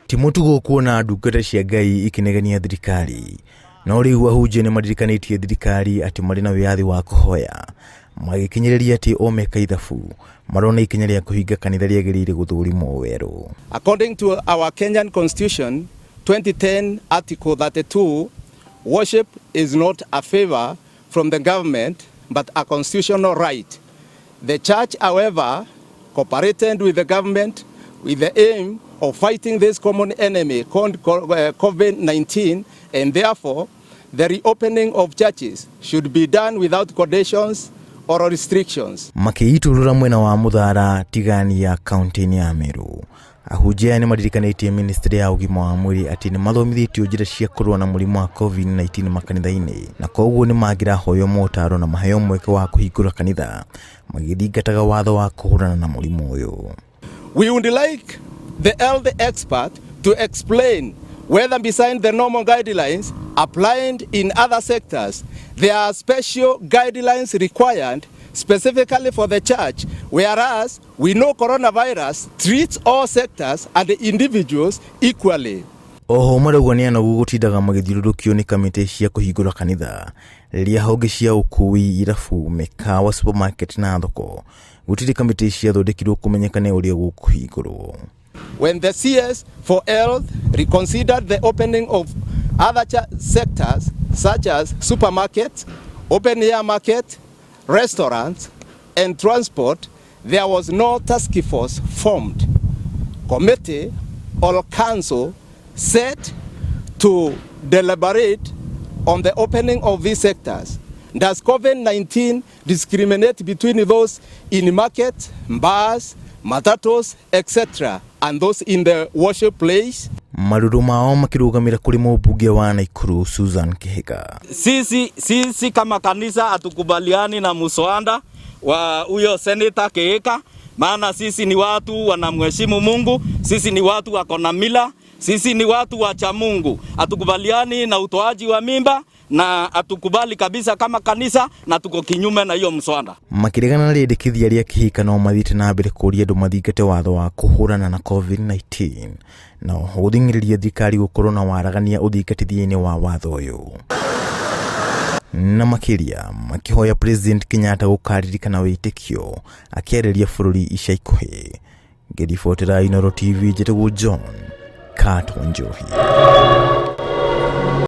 Timutugo kuona ndungata cia Ngai ikinegania thirikari no riu Ahunjia ni madirikanitie thirikari ati mari na wiathi wa kuhoya magikinyiriria ati omeka ithabu marona ikinya ria kuhinga kanitha riagirire guthurimwo weru. According to our Kenyan Constitution 2010 Article 32, worship is not a favor from the government but a constitutional right. The church, however, cooperated with the government with the aim of fighting this common enemy called COVID-19, and therefore the reopening of churches should be done without conditions or restrictions. Makiiturura mwena wa Muthara tigani ya kaunti ya Meru. Ahunjia ni madirikanitie ministry ya ugima wa mwiri ati ni mathomithitio njira cia kurua na murimu wa COVID-19 makanitha-ini, na koguo ni magira hoyo motaro na maheyo mweke wa kuhingura kanitha magithingataga watho wa kuhurana na murimu uyu. We would like the elder expert to explain whether beside the normal guidelines applied in other sectors, there are special guidelines required specifically for the church, whereas we know coronavirus treats all sectors and individuals equally. Oho marauga na gugutindaga magithiururukio ni kamiti cia kuhingura kanitha riria honge cia ukui, irabu, mekawa, supermarket na thoko gutiri kamiti cia thondekirwo kumenyekane uria gukuhingurwo. When the CS for Health reconsidered the opening of other sectors such as supermarkets, open air market, restaurants and transport, there was no task force formed, committee or council set to deliberate on the opening of these sectors. Does COVID-19 discriminate between those in markets, bars, matatos, etc. and those in the worship place? Maruru mao makirugamira kuri mbunge wa Nakuru Susan Kihika. Sisi kama kanisa hatukubaliani na muswada wa huyo Senator Kihika, maana sisi ni watu wanamheshimu Mungu, sisi ni watu wako na mila, sisi ni watu wacha Mungu. Hatukubaliani na utoaji wa mimba na atukubali kabisa kama kanisa, na tuko kinyume na hiyo mswada. Makiregana na rĩendekithia rĩa Kihika no mathite na mbere kũria andũ mathingate watho wa kuhurana na COVID-19 na gũthing'ĩrĩria thirikari gũkorwo na waragania ũthingatithia-inĩ wa watho ũyũ. Na makiria makihoya President Kenyatta gũkaririkana wĩtĩkio akĩarĩria bũrũri ica ikuhĩ. Ngĩribotera Inooro TV, njĩtagwo John Kato Njohi.